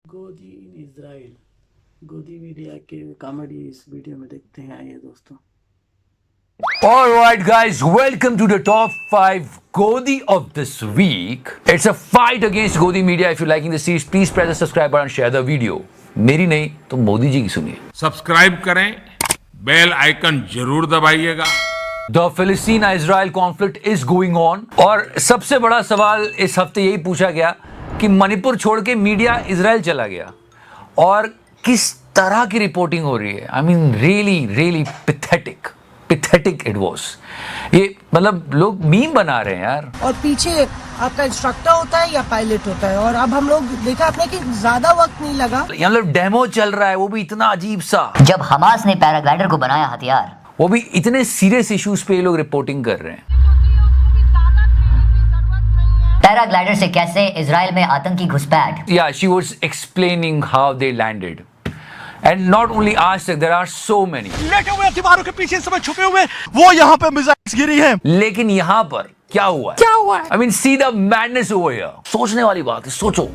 गोदी इन इज़राइल। गोदी मीडिया के कॉमेडी इस वीडियो में देखते हैं। आइए दोस्तों। Alright guys, welcome to the top 5 Godi of this week. It's a fight against Godi Media. If you're liking the series, please press the subscribe button and share the video. मेरी नहीं तो मोदी जी की सुनिए। सब्सक्राइब करें, bell icon जरूर दबाइएगा। The Palestine-Israel conflict is going on और सबसे बड़ा सवाल इस हफ्ते यही पूछा गया कि मणिपुर छोड़ के मीडिया इजराइल चला गया और किस तरह की रिपोर्टिंग हो रही है। I mean really pathetic it was. ये मतलब लोग मीम बना रहे हैं यार। और पीछे आपका इंस्ट्रक्टर होता है या पायलट होता है, और अब हम लोग देखा आपने कि ज्यादा वक्त नहीं लगा। यहाँ मतलब डेमो चल रहा है, वो भी इतना अजीब सा। जब हमास ने पैराग्लाइडर को बनाया हथियार, वो भी इतने सीरियस इश्यूज पे ये लोग रिपोर्टिंग कर रहे हैं। पैराग्लाइडर से कैसे इजराइल में आतंकी घुसपैठ। Yeah, she was explaining how they landed. And not only Ashtak, there are so many. लेटे हुए दीवारों के पीछे सब छुपे हुए, वो यहाँ पे मिसाइल्स गिरी हैं। लेकिन यहाँ पर क्या हुआ है? I mean, see the madness over here. सोचने वाली बात है। सोचो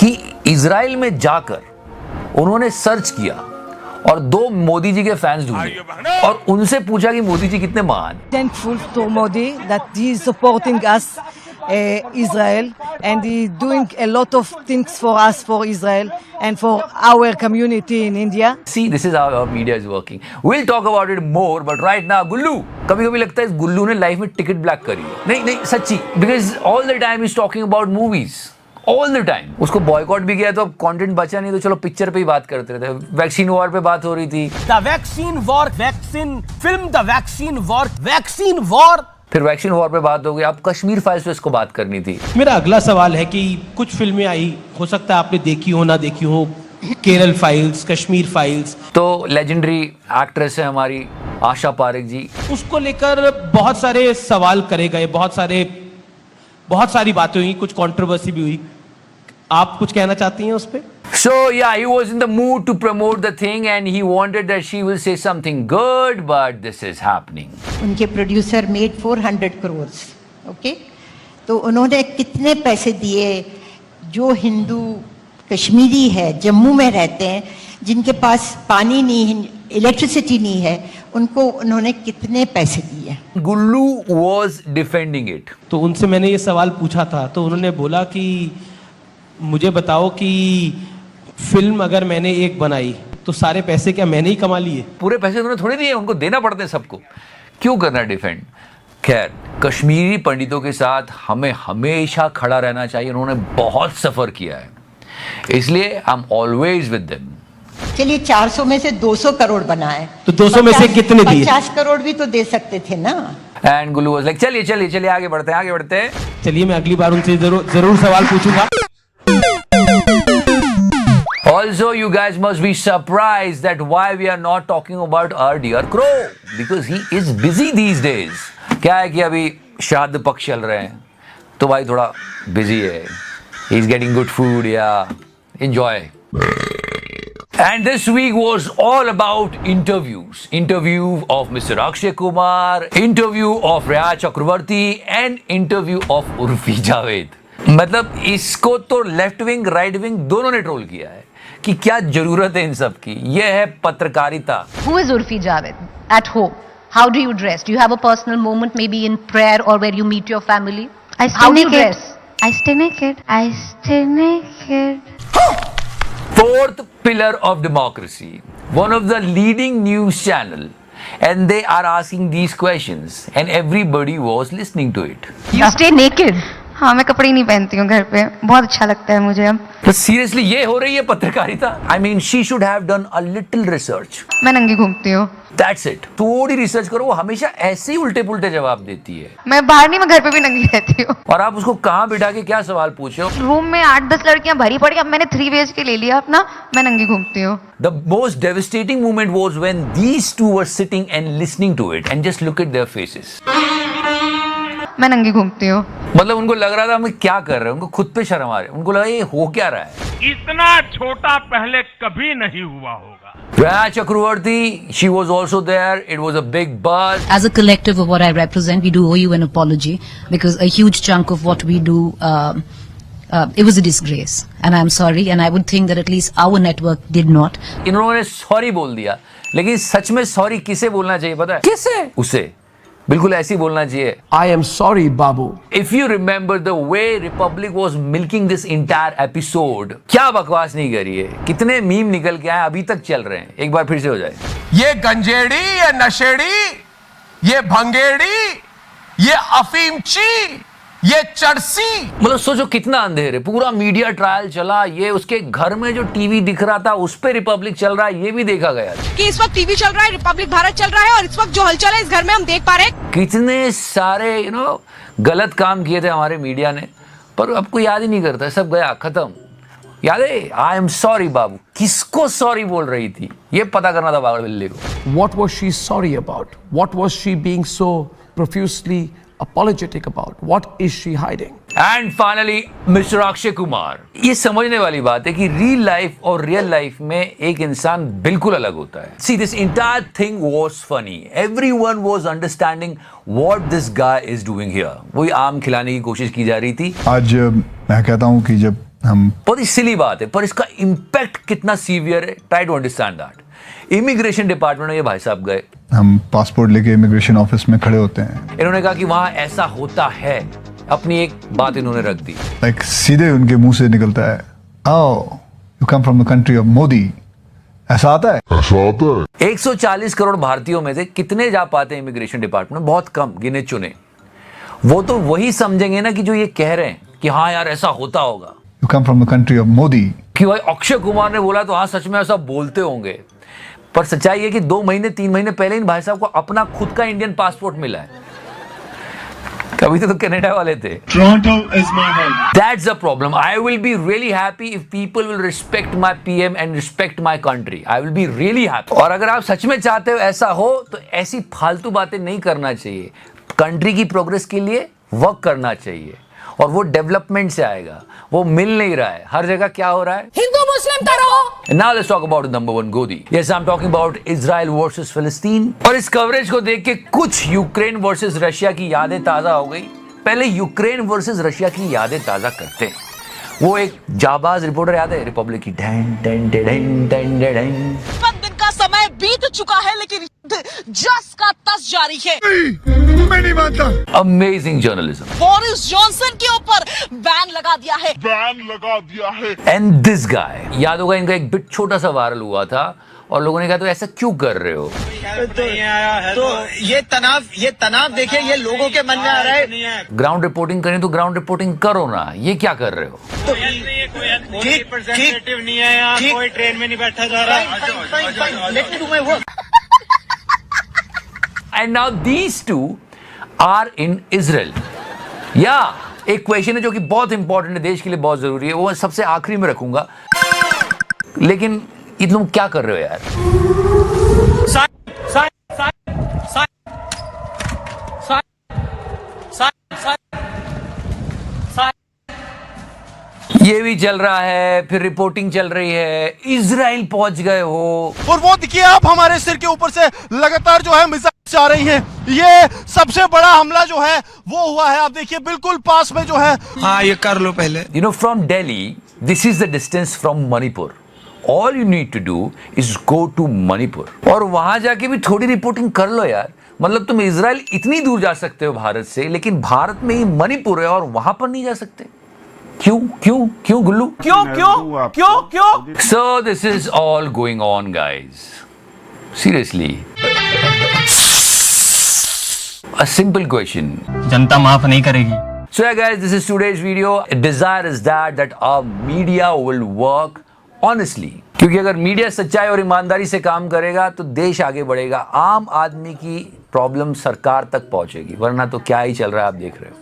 कि इजराइल में जाकर उन्होंने सर्च किया और 2 मोदी जी के फैंस ढूंढे और उनसे पूछा कि मोदी जी कितने महान। Thankful to Modi that he is supporting us, Israel, and he is doing a lot of things for us, for Israel, and for our community in India. See, this is how our media is working. We'll talk about it more, but right now, गुल्लू। कभी-कभी लगता है इस गुल्लू ने life में ticket black करी है। नहीं सच्ची, because all the time he's talking about movies. All the time. उसको बॉयकॉट भी किया तो अब कंटेंट बचा नहीं, तो चलो पिक्चर पे ही बात करते रहते। वैक्सीन वॉर पे बात हो रही थी। The vaccine war, vaccine film, the vaccine war, vaccine war. फिर वैक्सीन वॉर पे बात हो गई। अब कश्मीर फाइल्स पे इसको बात करनी थी। मेरा अगला सवाल है कि कुछ फिल्में आई, हो सकता है आपने देखी हो ना देखी हो, केरल फाइल्स, कश्मीर फाइल्स। तो लेजेंडरी एक्ट्रेस है हमारी आशा पारेख जी, उसको लेकर बहुत सारे सवाल करे गए, बहुत सारी बातें हुई, कुछ कंट्रोवर्सी भी हुई। आप कुछ कहना चाहती हैं उस पे? So yeah, he was in the mood to promote the thing and he wanted that she will say something good, but this is happening. उनके प्रोड्यूसर मेड 400 करोड़, ओके। तो उन्होंने कितने पैसे दिए जो हिंदू कश्मीरी है, जम्मू में रहते हैं, जिनके पास पानी नहीं है, इलेक्ट्रिसिटी नहीं है, उनको उन्होंने कितने पैसे दिए? Gullu was defending it. तो उनसे मैंने ये सवाल पूछा था, तो उन्होंने बोला कि मुझे बताओ कि फिल्म अगर मैंने एक बनाई तो सारे पैसे क्या मैंने ही कमा लिए? पूरे पैसे उन्होंने थोड़े दिए, उनको देना पड़ते हैं सबको। क्यों करना डिफेंड? खैर, कश्मीरी पंडितों के साथ हमें हमेशा खड़ा रहना चाहिए। उन्होंने बहुत सफर किया है, इसलिए I am always with them. चलिए 400 में से 200 करोड़ बनाए, तो 200 में से कितने दिए? 50 करोड़ भी तो दे सकते थे ना। एंड गुल्लू वाज लाइक चलिए आगे बढ़ते हैं। चलिए मैं अगली बार उनसे जरूर सवाल पूछूंगा। Also, you guys must be surprised that why we are not talking about our dear Crow, because he is busy these days. क्या है कि अभी श्राद्ध पक्ष चल रहे हैं, तो भाई थोड़ा busy है। He's getting good food, yeah. Enjoy. And this week was all about interviews. Interview of Mr. Akshay Kumar, interview of Raya Chakravarti, and interview of Urfi Javed. मतलब इसको तो लेफ्ट विंग राइट विंग दोनों ने troll किया है कि क्या जरूरत है इन सब की। ये है पत्रकारिता। Who is Urfi Javed at home? How do you dress? Do you have a personal moment, maybe in prayer or where you meet your family? How do you dress? I stay naked. Fourth pillar of democracy, one of the leading news channel, and they are asking these questions and everybody was listening to it. You stay naked. हाँ, मैं कपड़े नहीं पहनती हूँ घर पे, बहुत अच्छा लगता है मुझे। अब तो सीरियसली ये हो रही है पत्रकारिता? I mean she should have done a little research. मैं नंगी घूमती हूँ। That's it. थोड़ी रिसर्च करो। वो हमेशा ऐसे ही उल्टे पुल्टे जवाब देती है। मैं बाहर नहीं, मैं घर पे भी नंगी रहती हूँ। और आप उसको कहाँ बिठा के क्या सवाल पूछे हो? रूम में 8-10 लड़कियां भरी पड़ी, अब मैंने 3 BHK ले लिया अपना, मैं नंगी घूमती हूँ। The most devastating moment was when these two were sitting and listening to it and just look at their faces. मैं नंगी घूमती हूँ। मतलब उनको लग रहा था हम क्या कर रहे हैं, उनको खुद पे शर्म आ रही है। उनको लगा ये हो क्या रहा है। इतना छोटा पहले कभी नहीं हुआ होगा। Raya Chakravarti, she was also there. It was a big buzz. As a collective of what I represent, we do owe you an apology because a huge chunk of what we do it was a disgrace, and I'm sorry, and I would think that at least our network did not. इन्होंने sorry बोल दिया, लेकिन सच में sorry किसे बोलना चाहिए पता है? किसे? उसे बिल्कुल ऐसे ही बोलना चाहिए, I am sorry, Babu. If you remember the way Republic was milking this entire episode, क्या बकवास नहीं करी है, कितने मीम निकल के आए, अभी तक चल रहे हैं, एक बार फिर से हो जाए। ये गंजेड़ी, ये नशेड़ी, ये भंगेड़ी, ये अफीमची, ये चरसी। मतलब सोचो कितना अंधेर है, पूरा मीडिया ट्रायल चला, ये उसके घर में जो टीवी दिख रहा था उस पे रिपब्लिक चल रहा है, ये भी देखा गया कि इस वक्त टीवी चल रहा है, रिपब्लिक भारत चल रहा है, और इस वक्त जो हलचल है इस घर में हम देख पा रहे हैं। कितने सारे गलत काम किए थे हमारे मीडिया ने, पर अब कोई याद ही नहीं करता, सब गया, खत्म। याद है, आई एम सॉरी बाबू, किसको सॉरी बोल रही थी, ये पता करना था पागल बिल्ली को। What was she sorry about? What was she being so profusely apologetic about? What is she hiding? And finally mister Akshay Kumar, ये समझने वाली बात है कि रियल लाइफ और रियल लाइफ में एक इंसान बिल्कुल अलग होता है। See this entire thing was funny, everyone was understanding what this guy is doing here. वही आम खिलाने की कोशिश की जा रही थी। आज मैं कहता हूं कि जब हम, बहुत ही सिली बात है, पर इसका इंपैक्ट कितना सीवियर है, try to understand that. Immigration department में ये भाई साहब गए, हम पासपोर्ट लेके इमिग्रेशन ऑफिस में खड़े होते हैं, इन्होंने कहा कि वहां ऐसा होता है, अपनी एक बात इन्होंने रख दी। लाइक सीधे उनके मुंह से निकलता है, आओ you come from the country of Modi, ऐसा आता है? 140 करोड़ भारतीयों में से कितने जा पाते हैं इमिग्रेशन डिपार्टमेंट? बहुत कम, गिने चुने। वो तो वही समझेंगे ना कि जो ये कह रहे हैं कि हाँ यार ऐसा होता होगा। You come from the country of Modi, कि भाई अक्षय कुमार ने बोला तो हाँ सच में ऐसा बोलते होंगे, पर सच्चाई है कि 2 महीने 3 महीने पहले इन भाई साहब को अपना खुद का इंडियन पासपोर्ट मिला है। कभी तो कनाडा वाले थे। Toronto is my home. That's the problem. I will be really happy if people will respect my PM and respect my country. I will be really happy. और अगर आप सच में चाहते हो ऐसा हो तो ऐसी फालतू बातें नहीं करना चाहिए। कंट्री की प्रोग्रेस के लिए वर्क करना चाहिए, और वो डेवलपमेंट से आएगा, वो मिल नहीं रहा है। हर जगह क्या हो रहा है, हिंदू मुस्लिम करो। Now let's talk about number one गोदी। Yes, I'm talking about Israel versus Palestine। और इस कवरेज को देख के कुछ यूक्रेन वर्सेस रशिया की यादें ताजा हो गई। पहले यूक्रेन वर्सेस रशिया की यादें ताजा करते हैं। वो एक जाबाज रिपोर्टर याद है, रिपब्लिक की दिन का समय बीत चुका है, लेकिन जस का तस जारी है। मैं नहीं मानता। Amazing journalism. बोरिस जॉनसन के ऊपर बैन लगा दिया है। एंड दिस गाय, याद होगा इनका एक बिट छोटा सा वायरल हुआ था और लोगों ने कहा तो ऐसा क्यों कर रहे हो? तो ये तनाव देखिए, ये लोगों के मन में आ रहा है। ग्राउंड रिपोर्टिंग करें तो ग्राउंड रिपोर्टिंग करो ना, ये क्या कर रहे हो? रिप्रेजेंटेटिव नहीं है यहाँ, कोई ट्रेन में नहीं बैठा जा रहा। And now these two are in Israel. या एक क्वेश्चन है जो कि बहुत इंपॉर्टेंट है, देश के लिए बहुत जरूरी है, वो मैं सबसे आखिरी में रखूंगा। लेकिन ये तुम क्या कर रहे हो यार? ये भी चल रहा है, फिर रिपोर्टिंग चल रही है, इजराइल पहुंच गए हो, और वो देखिए आप, हमारे सिर के ऊपर से लगातार जो है मिसाइल जा रही हैं। ये सबसे बड़ा हमला जो है वो हुआ है, आप देखिए बिल्कुल पास में जो है। हाँ, ये कर लो पहले। You know, from Delhi, this is the distance from Manipur. All you need to do is go to Manipur. और वहां जाके भी थोड़ी रिपोर्टिंग कर लो यार। मतलब तुम इजराइल इतनी दूर जा सकते हो भारत से, लेकिन भारत में ही मणिपुर है और वहां पर नहीं जा सकते। क्यों गुल्लू? क्यों? So this is all going on, guys. Seriously. A simple question. जनता माफ नहीं करेगी। So yeah guys, this is today's video. Desire is that our media will work honestly. क्योंकि अगर मीडिया सच्चाई और ईमानदारी से काम करेगा तो देश आगे बढ़ेगा, आम आदमी की प्रॉब्लम सरकार तक पहुंचेगी, वरना तो क्या ही चल रहा है आप देख रहे हो।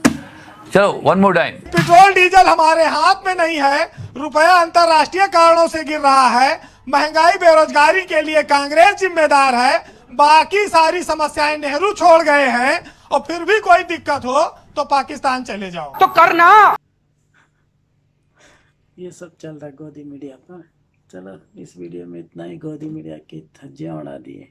चलो one more time. Petrol diesel हमारे हाथ में नहीं है, रुपया अंतरराष्ट्रीय कारणों से गिर रहा है, महंगाई बेरोजगारी के लिए कांग्रेस जिम्मेदार है, बाकी सारी समस्याएं नेहरू छोड़ गए हैं, और फिर भी कोई दिक्कत हो तो पाकिस्तान चले जाओ। तो करना। ये सब चल रहा है गोदी मीडिया पर। चलो इस वीडियो में इतना ही, गोदी मीडिया की धज्जियां उड़ा दिए।